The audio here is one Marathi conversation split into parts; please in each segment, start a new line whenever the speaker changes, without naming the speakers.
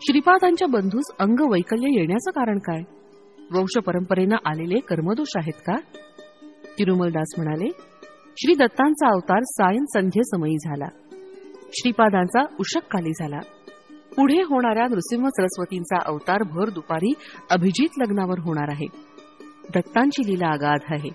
श्रीपादांच्या बंधूस अंगवैकल्य येण्याचं कारण काय? वंश परंपरेनं आलेले कर्मदोष आहेत का? तिरुमलदास म्हणाले, श्री दत्तांचा अवतार सायं संध्येसमयी झाला. श्रीपादांचा उषक्काली झाला. पुढे होणाऱ्या नृसिंह सरस्वतींचा अवतार भर दुपारी अभिजित लग्नावर होणार आहे. दत्तांची लीला अगाध आहे.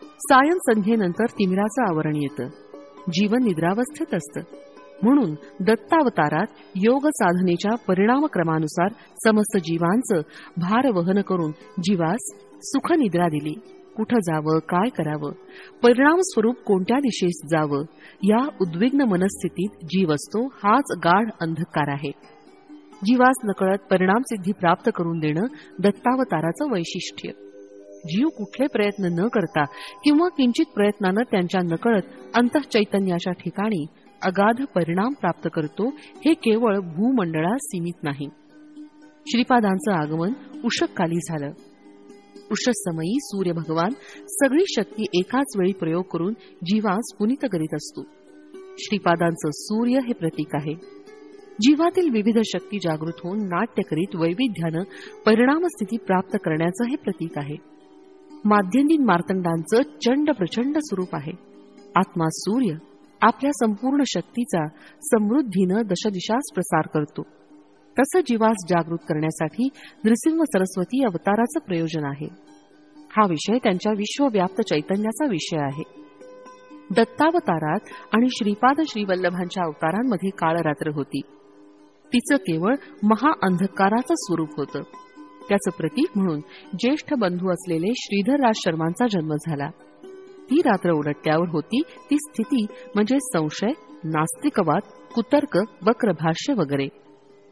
सायं संध्येनंतर तिमिराचं आवरण येतं. जीवन निद्रावस्थेत असतं. म्हणून दत्तावतारात योग साधनेच्या परिणामक्रमानुसार समस्त जीवांचं भार वहन करून जीवास सुखनिद्रा दिली. कुठं जावं, काय करावं, परिणामस्वरूप कोणत्या दिशेस जावं, या उद्विग्न मनस्थितीत जीव असतो. हाच गाढ अंधकार आहे. जीवास नकळत परिणामसिद्धी प्राप्त करून देणं दत्तावताराचं वैशिष्ट्य. जीव कुठले प्रयत्न न करता किंवा किंचित प्रयत्नानं त्यांच्या नकळत अंतःचैतन्याच्या ठिकाणी अगाध परिणाम प्राप्त करतो. हे केवळ भूमंडळास सीमित नाही. श्रीपादांचं आगमन उषक्काली झालं. उषःसमयी सूर्य भगवान सगळी शक्ती एकाच वेळी प्रयोग करून जीवास पुनीत करीत असतो. श्रीपादांचं सूर्य हे प्रतीक आहे. जीवातील विविध शक्ती जागृत होऊन नाट्य करीत वैविध्यानं परिणामस्थिती प्राप्त करण्याचं हे प्रतीक आहे. माध्यंदिन मार्तंडांचं चंड प्रचंड स्वरूप आहे. आत्मा सूर्य आपल्या संपूर्ण शक्तीचा समृद्धीनं दशदिशास प्रसार करतो. तसं जीवास जागृत करण्यासाठी नृसिंह सरस्वती अवताराचं प्रयोजन आहे. हा विषय त्यांच्या विश्वव्याप्त चैतन्याचा विषय आहे. दत्तावतारात आणि श्रीपाद श्रीवल्लभांच्या अवतारांमध्ये काळरात्र होती. तिचं केवळ महाअंधकाराचं स्वरूप होतं. त्याचं प्रतीक म्हणून ज्येष्ठ बंधू असलेले श्रीधरराज शर्मांचा जन्म झाला. ती रात्र उलटल्यावर होती ती स्थिती म्हणजे संशय, नास्तिकवाद, कुतर्क, वक्रभाष्य वगैरे.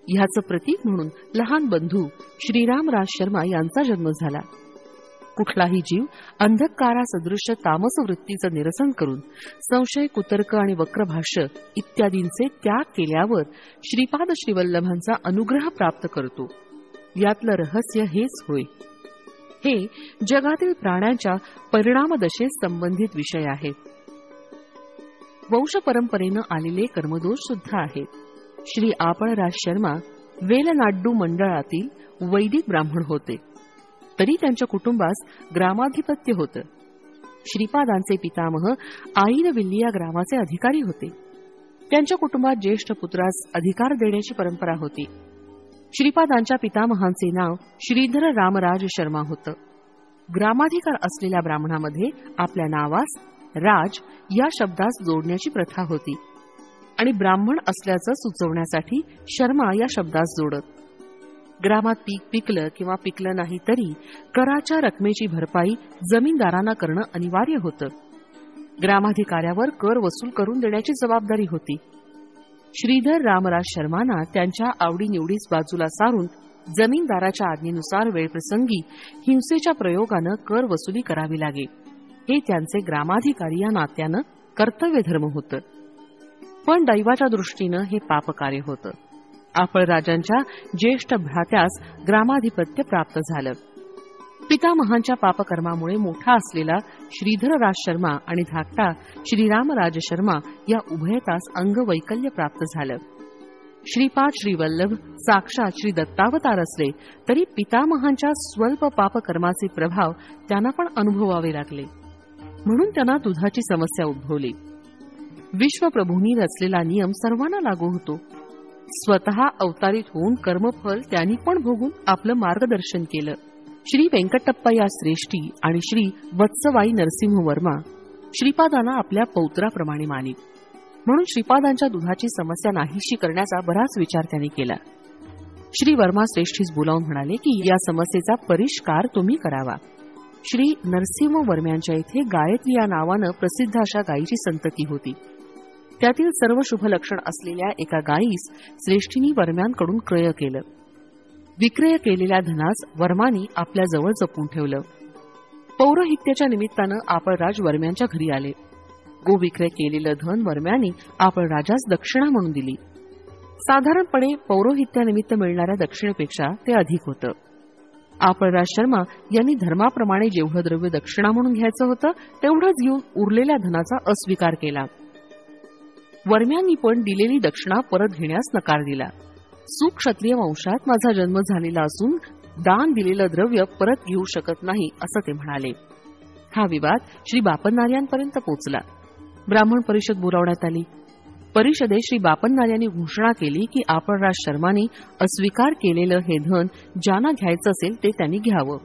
ह्याचं प्रतीक म्हणून लहान बंधू श्रीरामराज शर्मा यांचा जन्म झाला. कुठलाही जीव अंधकारासदृश तामस वृत्तीचं निरसन करून संशय, कुतर्क आणि वक्रभाष्य इत्यादींचे त्याग केल्यावर श्रीपाद श्रीवल्लभांचा अनुग्रह प्राप्त करतो. यातलं रहस्य हेच होय. हे जगातील प्राण्यांच्या परिणामदशेस संबंधित विषय आहेत. वंश परंपरेनं आलेले कर्मदोष सुद्धा आहेत. श्री आपळराज शर्मा वेलनाड्डू मंडळातील वैदिक ब्राह्मण होते, तरी त्यांच्या कुटुंबास ग्रामाधिपत्य होतं. श्रीपादांचे पितामह आईनविल्ली या ग्रामाचे अधिकारी होते. त्यांच्या कुटुंबात ज्येष्ठ पुत्रास अधिकार देण्याची परंपरा होती. श्रीपादांच्या पितामहांचे नाव श्रीधर रामराज शर्मा होतं. ग्रामाधिकार असलेल्या ब्राह्मणामध्ये आपल्या नावास राज या शब्दास जोडण्याची प्रथा होती आणि ब्राह्मण असल्याचं सुचवण्यासाठी शर्मा या शब्दास जोडत. ग्रामात पीक पिकलं किंवा पिकलं नाही तरी कराच्या रकमेची भरपाई जमीनदारांना करणं अनिवार्य होतं. ग्रामाधिकाऱ्यावर कर वसूल करून देण्याची जबाबदारी होती. श्रीधर रामराज शर्मांना त्यांच्या आवडीनिवडीस बाजूला सारून जमीनदाराच्या आज्ञेनुसार वेळप्रसंगी हिंसेच्या प्रयोगानं कर वसुली करावी लागे. हे त्यांचे ग्रामाधिकारी या नात्यानं कर्तव्य धर्म होतं. पण दैवाच्या दृष्टीनं हे पापकार्य होतं. आपळराजांच्या ज्येष्ठ भ्रात्यास ग्रामाधिपत्य प्राप्त झालं. पितामहांच्या पापकर्मामुळे मोठा असलेला श्रीधरराज शर्मा आणि धाकटा श्रीरामराज शर्मा या उभयतास अंगवैकल्य प्राप्त झालं. श्रीपाद श्रीवल्लभ साक्षात श्री दत्तावतार असले तरी पितामहांच्या स्वल्प पापकर्माचे प्रभाव त्यांना पण अनुभवावे लागले. म्हणून त्यांना दुधाची समस्या उद्भवली. विश्वप्रभूंनी रचलेला नियम सर्वांना लागू होतो. स्वतः अवतारित होऊन कर्मफल त्यांनी पण भोगून आपलं मार्गदर्शन केलं. श्री व्यंकटप्पा श्रेष्ठी आणि श्री वत्सवाई नरसिंह वर्मा श्रीपादांना आपल्या पौत्राप्रमाणे मानित. म्हणून श्रीपादांच्या दुधाची समस्या नाहीशी करण्याचा बराच विचार त्यांनी केला. श्री वर्मा श्रेष्ठीस बोलावून म्हणाले की या समस्येचा परिष्कार तुम्ही करावा. श्री नरसिंह वर्म्यांच्या इथे गायत्री या नावानं प्रसिद्ध अशा गायीची संतती होती. त्यातील सर्व शुभ लक्षण असलेल्या एका गायीस श्रेष्ठींनी वर्म्यांकडून क्रय केलं. विक्रय केलेल्या धनास वर्मांनी आपल्या जवळ जपून ठेवलं. पौरोहित्याच्या निमित्तानं आपळराज वर्म्यांच्या घरी आले. गोविक्रय केलेलं धन वर्म्यांनी आपळराजास दक्षिणा म्हणून दिली. साधारणपणे पौरोहित्यानिमित्त मिळणाऱ्या दक्षिणेपेक्षा ते अधिक होतं. आपळराज शर्मा यांनी धर्माप्रमाणे जेवढं द्रव्य दक्षिणा म्हणून घ्यायचं होतं तेवढंच घेऊन उरलेल्या धनाचा अस्वीकार केला. वर्म्यांनी पण दिलेली दक्षिणा परत घेण्यास नकार दिला. सुक्षत्रिय वंशात माझा जन्म झालेला असून दान दिलेलं द्रव्य परत घेऊ शकत नाही असं ते म्हणाले. हा विवाद श्री बापन्नार्यांपर्यंत पोहोचला. ब्राह्मण परिषद बोलावण्यात आली. परिषदेत श्री बापन्नार्यांनी घोषणा केली की आपणराज शर्मांनी अस्वीकार केलेलं हे धन ज्यांना घ्यायचं असेल ते त्यांनी घ्यावं.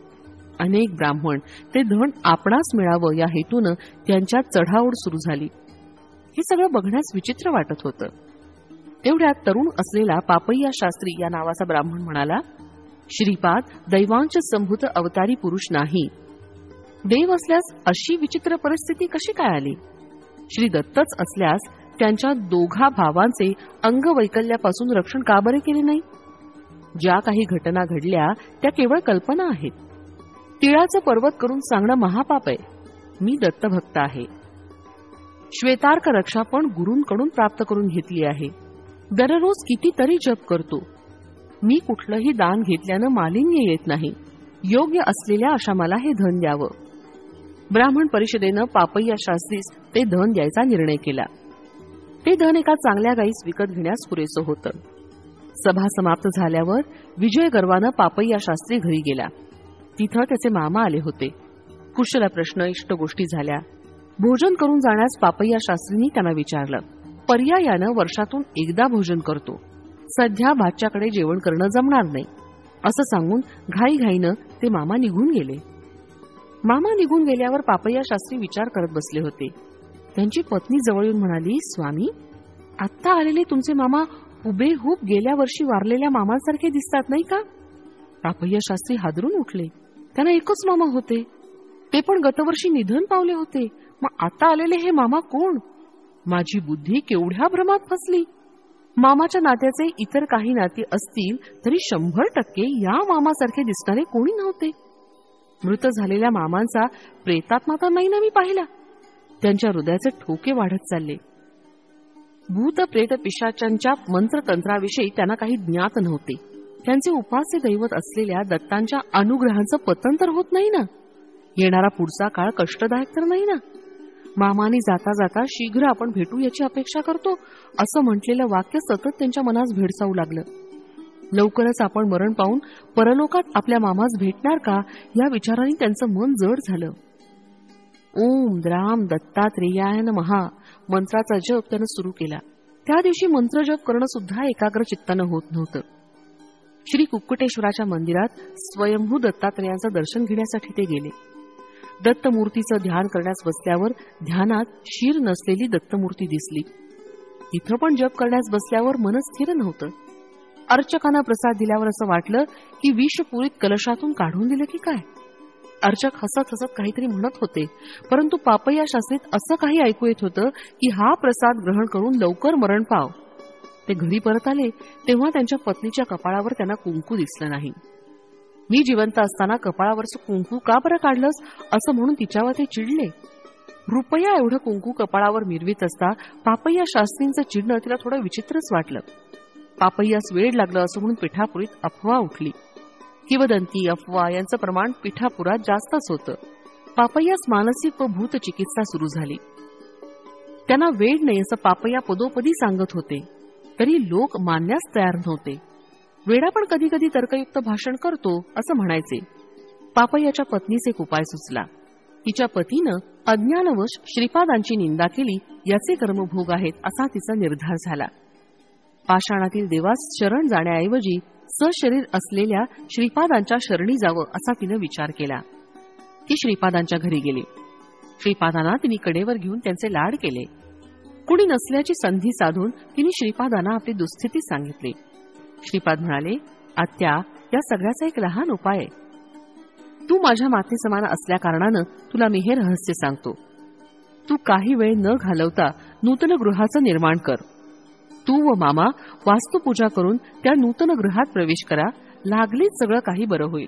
अनेक ब्राह्मण ते धन आपणास मिळावं या हेतूनं त्यांच्यात चढाओढ सुरू झाली. हे सगळं बघण्यास विचित्र वाटत होतं. तेवढ्यात तरुण असलेला पापय्या शास्त्री या नावाचा ब्राह्मण म्हणाला, श्रीपाद दैवांश संभूत अवतारी पुरुष नाही. देव असल्यास अशी विचित्र परिस्थिती कशी काय आली? श्री दत्तच असल्यास त्यांच्या दोघा भावांचे अंगवैकल्यापासून रक्षण का बरे केले नाही? ज्या काही घटना घडल्या त्या केवळ कल्पना आहेत. तिळाचं पर्वत करून सांगणं महापाप आहे. मी दत्तभक्त आहे. श्वेतार्क रक्षा पण गुरूंकडून प्राप्त करून घेतली आहे. दररोज कितीतरी जप करतो. मी कुठलंही दान घेतल्यानं मालिन्य येत नाही. योग्य असलेल्या अशा मला हे धन द्यावं. ब्राह्मण परिषदेनं पापय्या शास्त्रीस ते धन द्यायचा निर्णय केला. ते धन एका चांगल्या गाईस विकत घेण्यास पुरेसं होतं. सभा समाप्त झाल्यावर विजय गर्वानं पापय्या शास्त्री घरी गेला. तिथं त्याचे मामा आले होते. कुशल प्रश्न, इष्ट गोष्टी झाल्या. भोजन करून जाण्यास पापय्या शास्त्रींनी त्यांना विचारलं. पर्यायानं वर्षातून एकदा भोजन करतो. सध्या भाच्याकडे जेवण करणं जमणार नाही असं सांगून घाईघाईनं ते मामा निघून गेले. मामा निघून गेल्यावर पापय्या शास्त्री विचार करत बसले होते. त्यांची पत्नी जवळ येऊन म्हणाली, स्वामी, आत्ता आलेले तुमचे मामा हुबेहूब गेल्या वर्षी वारलेल्या मामांसारखे दिसतात नाही का? पापय्या शास्त्री हादरून उठले. त्यांना एकच मामा होते. ते पण गतवर्षी निधन पावले होते. मग आता आलेले हे मामा कोण? माझी बुद्धी केवढ्या भ्रमात फसली. मामाच्या नात्याचे इतर काही नाते असतील तरी 100% या मामासारखे दिसणारे कोणी नव्हते. मृत झालेल्या मामांचा प्रेतात्मा तर नाही ना मी पाहिला. त्यांच्या हृदयाचे ठोके वाढत चालले. भूत प्रेत पिशाचांच्या मंत्रतंत्राविषयी त्यांना काही ज्ञात नव्हते. त्यांचे उपास्य दैवत असलेल्या दत्तांच्या अनुग्रहांचं पतन तर होत नाही ना. येणारा पुढचा काळ कष्टदायक तर नाही ना. मामानी जाता जाता शीघ्र आपण भेटू याची अपेक्षा करतो असं म्हटलेलं वाक्य सतत त्यांच्या मनास भेडसावू लागलं. लवकरच आपण मरण पाहून परलोकात आपल्या मामास भेटणार का या विचाराने त्यांचं मन जड झालं. ओम द्राम दत्तात्रेयाय नमः मंत्राचा जप त्यानं सुरू केला. त्या दिवशी मंत्रजप करणं सुद्धा एकाग्र चित्तानं होत नव्हतं. श्री कुक्कुटेश्वराच्या मंदिरात स्वयंभू दत्तात्रेयांचं दर्शन घेण्यासाठी ते गेले. दत्तमूर्तीचं ध्यान करण्यास बसल्यावर ध्यानात शीर नसलेली दत्तमूर्ती दिसली. तिथं पण जप करण्यास बसल्यावर मन स्थिर नव्हतं. अर्चकांना प्रसाद दिल्यावर असं वाटलं की विषपुरीत कलशातून काढून दिलं की काय. अर्चक हसत हसत काहीतरी म्हणत होते, परंतु पापय्या शास्त्रीत असं काही ऐकू येत होतं की हा प्रसाद ग्रहण करून लवकर मरण पाव. ते घरी परत आले तेव्हा त्यांच्या पत्नीच्या कपाळावर त्यांना कुंकू दिसलं नाही. मी जिवंत असताना कपाळावरचं कुंकू का बरं काढलंस असं म्हणून तिच्यावर ते चिडले. रुपया एवढं कुंकू कपाळावर मिरवीत असता पापय्या शास्त्रींचं चिडणं तिला थोडं विचित्रच वाटलं. पापय्यास वेळ लागलं असं म्हणून पिठापुरीत अफवा उठली. किंवदंती अफवा यांचं प्रमाण पिठापुरात जास्तच होतं. पापय्यास मानसिक व भूत चिकित्सा सुरू झाली. त्यांना वेळ नाही असं पापय्या पदोपदी सांगत होते, तरी लोक मानण्यास तयार नव्हते. वेडा पण कधी कधी तर्कयुक्त भाषण करतो असं म्हणायचे. पापय्याच्या पत्नीस एक उपाय सुचला. तिच्या पतीनं अज्ञानवश श्रीपादांची निंदा केली याचे कर्मभोग आहेत असा तिचा निर्धार झाला. पाषाणातील देवास शरण जाण्याऐवजी सशरीर असलेल्या श्रीपादांच्या शरणी जावं असा तिनं विचार केला. ती श्रीपादांच्या घरी गेली. श्रीपादांना तिने कडेवर घेऊन त्यांचे लाड केले. कुणी नसल्याची संधी साधून तिने श्रीपादांना आपली दुःस्थिती सांगितली. श्रीपाद म्हणाले, आत्या, या सगळ्याचा एक लहान उपाय आहे. तू माझ्या माते समान असल्या कारणानं तुला मी हे रहस्य सांगतो. तू काही वेळ न घालवता नूतन गृहाचं निर्माण कर. तू व मामा वास्तुपूजा करून त्या नूतन गृहात प्रवेश करा. लागलीच सगळं काही बरं होईल.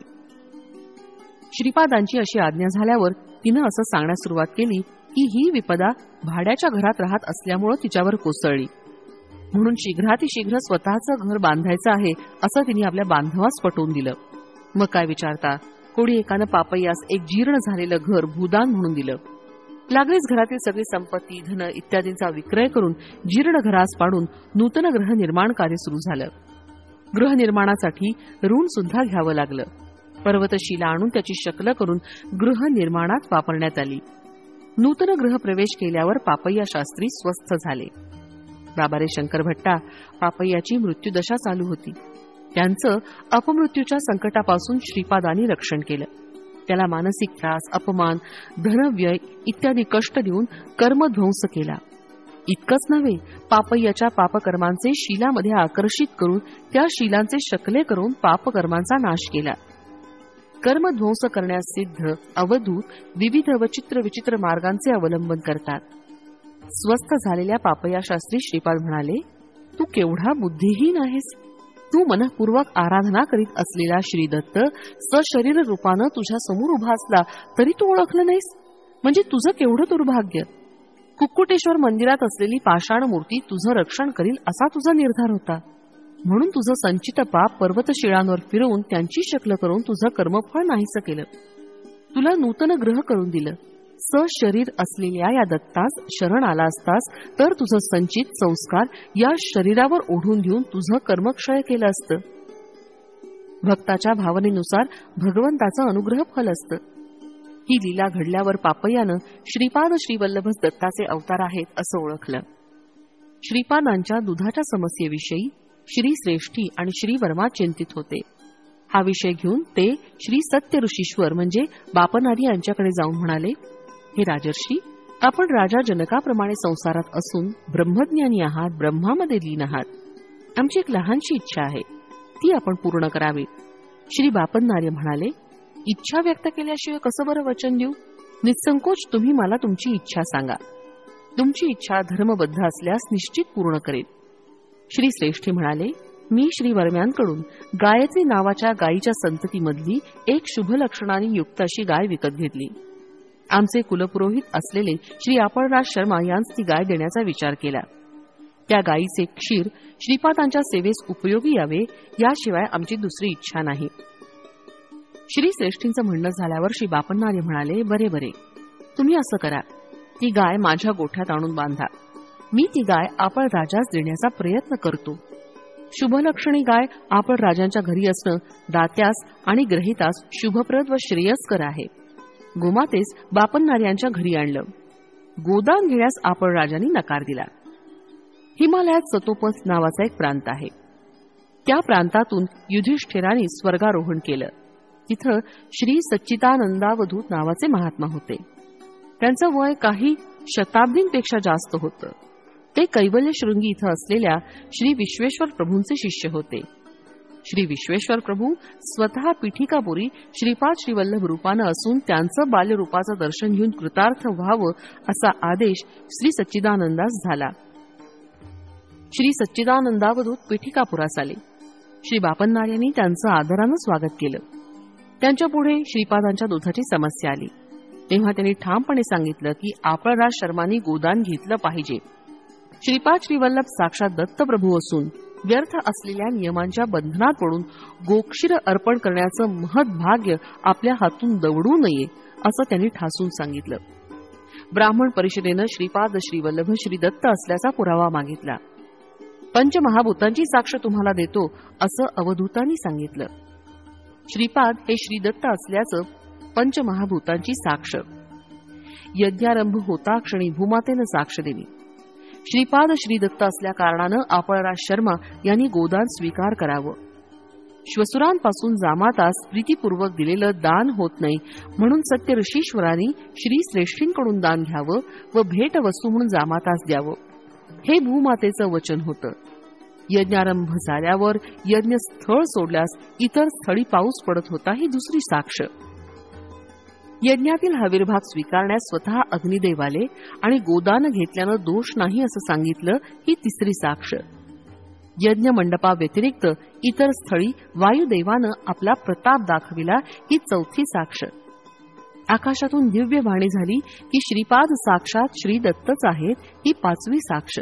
श्रीपादांची अशी आज्ञा झाल्यावर तिनं असं सांगण्यास सुरुवात केली की ही विपदा भाड्याच्या घरात राहत असल्यामुळं तिच्यावर कोसळली. म्हणून शीघ्र स्वतःचं घर बांधायचं आहे असं तिने आपल्या बांधवास पटवून दिलं. मग काय विचारता, कोणी एकानं पापय्यास एक जीर्ण झालेलं घर भूदान म्हणून दिलं. लागलीच घरातील सगळी संपत्ती, धन इत्यादींचा विक्रय करून जीर्ण घरास पाडून नूतन ग्रह निर्माण कार्य सुरू झालं. गृहनिर्माणासाठी ऋण सुद्धा घ्यावं लागलं. पर्वतशिला आणून त्याची शकलं करून गृहनिर्माणात वापरण्यात आली. नूतन गृहप्रवेश केल्यावर पापय्या शास्त्री स्वस्थ झाले. बाबारे शंकर भट्टा पापय्याची मृत्यूदशा चालू होती. त्यांचं अपमृत्यूच्या संकटापासून श्रीपादांनी रक्षण केलं. त्याला मानसिक त्रास, अपमान, धनव्यय इत्यादी कष्ट देऊन कर्मध्वंस केला. इतकंच नव्हे, पापय्याच्या पापकर्मांचे शिलामध्ये आकर्षित करून त्या शिलांचे शकले करून पापकर्मांचा नाश केला. कर्मध्वंस करण्यास सिद्ध अवधूत विविध व चित्रविचित्र मार्गांचे अवलंबन करतात. स्वस्थ झालेल्या पापय्या शास्त्री श्रीपाद म्हणाले, तू केवढा बुद्धिहीन आहेस. तू मनःपूर्वक आराधना करीत असलेला श्रीदत्त सशरीर रूपानं तुझ्या समोर उभा असला तरी तू ओळखलं नाहीस, म्हणजे तुझं केवढं दुर्भाग्य. कुक्कुटेश्वर मंदिरात असलेली पाषाण मूर्ती तुझं रक्षण करील असा तुझा निर्धार होता, म्हणून तुझं संचित पाप पर्वतशिळांवर फिरवून त्यांची शकलं करून तुझं कर्मफळ नाहीसं केलं. तुला नूतन ग्रह करून दिलं. सशरीर असलेल्या या दत्तास शरण आला असतास तर तुझं संचित संस्कार या शरीरावर ओढून घेऊन तुझं कर्मक्षय केलं असतं. भक्ताच्या भावनेनुसार भगवंताचं अनुग्रह फल असतं. ही लीला घडल्यावर पापय्यानं श्रीपाद श्रीवल्लभ दत्ताचे अवतार आहेत असं ओळखलं. श्रीपादांच्या दुधाच्या समस्येविषयी श्रीश्रेष्ठी आणि श्रीवर्मा चिंतित होते. हा विषय घेऊन ते श्री सत्य ऋषीश्वर म्हणजे बापनारी यांच्याकडे जाऊन म्हणाले, हे राजर्षी, आपण राजा जनकाप्रमाणे संसारात असून ब्रह्मज्ञानी आहात, ब्रह्मामध्ये लीन आहात. आमची एक लहानशी इच्छा आहे, ती आपण पूर्ण करावी. श्री बापनार्य म्हणाले, इच्छा व्यक्त केल्याशिवाय कसं बरं वचन देऊ? निसंकोच तुम्ही मला तुमची इच्छा सांगा. तुमची इच्छा धर्मबद्ध असल्यास निश्चित पूर्ण करेल. श्री श्रेष्ठी म्हणाले, मी श्री वर्म्यांकडून गायत्री नावाच्या गायीच्या संततीमधली एक शुभ लक्षणांनी युक्त अशी गाय विकत घेतली. आमचे कुलपुरोहित असलेले श्री आपळराज शर्मा यांस ती गाय देण्याचा विचार केला. त्या गायीचे क्षीर श्रीपादांच्या सेवेस उपयोगी यावे, याशिवाय आमची दुसरी इच्छा नाही. श्री श्रेष्ठींचं म्हणणं झाल्यावर श्री बापनार्य म्हणाले, बरे बरे, तुम्ही असं करा, ती गाय माझ्या गोठ्यात आणून बांधा. मी ती गाय आपण राजास देण्याचा प्रयत्न करतो. शुभलक्षणी गाय आपण राजांच्या घरी असणं दात्यास आणि ग्रहितास शुभप्रद व श्रेयस्कर आहे. गोमातेस बापनार्यांच्या घरी आणलं. गोदान घेण्यास आपण राजांनी नकार दिला. हिमालयात सतोपस नावाचा एक प्रांत आहे. त्या प्रांतातून युधिष्ठिराने स्वर्गारोहण केलं. तिथं श्री सच्चिदानंदावधूत नावाचे महात्मा होते. त्यांचं वय काही शताब्दींपेक्षा जास्त होतं. ते कैवल्य शृंगी इथं असलेल्या श्री विश्वेश्वर प्रभूंचे शिष्य होते. श्री विश्वेश्वर प्रभू स्वतः पीठिकापुरी श्रीपाद श्रीवल्लभ रूपानं असून त्यांचं बाल्यरूपाचं दर्शन घेऊन कृतार्थ व्हावं असा आदेश श्री सच्चिदानंदास झाला. श्री सच्चिदानंदावधूत पीठिकापुरास आले. श्री बापनार्यांनी त्यांचं आदरानं स्वागत केलं. त्यांच्या पुढे श्रीपादांच्या दुधाची समस्या आली. तेव्हा त्यांनी ठामपणे सांगितलं की आपळराज शर्मांनी गोदान घेतलं पाहिजे. श्रीपाद श्रीवल्लभ साक्षात दत्तप्रभू असून व्यर्थ असलेल्या नियमांच्या बंधनात पडून गोक्षीर अर्पण करण्याचं महत्भाग्य आपल्या हातून दवडू नये असं त्यांनी ठासून सांगितलं. ब्राह्मण परिषदेनं श्रीपाद श्रीवल्लभ श्रीदत्त असल्याचा पुरावा मागितला. पंचमहाभूतांची साक्ष तुम्हाला देतो असं अवधूतांनी सांगितलं. श्रीपाद हे श्रीदत्त असल्याचं पंचमहाभूतांची साक्ष. यज्ञारंभ होता क्षणी भूमातेनं साक्ष दिली. श्रीपाद श्रीदत्त असल्या कारणानं आपळराज शर्मा यांनी गोदान स्वीकार करावं. श्वसुरांपासून जामातास प्रीतीपूर्वक दिलेलं दान होत नाही, म्हणून सत्य ऋषीश्वरांनी श्री श्रेष्ठींकडून दान घ्यावं व भेट वस्तू म्हणून जामातास द्यावं, हे भूमातेचं वचन होतं. यज्ञारंभ झाल्यावर यज्ञ स्थळ सोडल्यास इतर स्थळी पाऊस पडत होता, ही दुसरी साक्ष. यज्ञातील हविर्भाग स्वीकारण्यास स्वतः अग्निदेव आले आणि गोदान घेतल्यानं दोष नाही असं सांगितलं, ही तिसरी साक्ष. यज्ञ मंडपाव्यतिरिक्त इतर स्थळी वायुदेवानं आपला प्रताप दाखविला, ही चौथी साक्ष. आकाशातून दिव्य वाणी झाली की श्रीपाद साक्षात श्रीदत्तच आहेत, ही पाचवी साक्ष.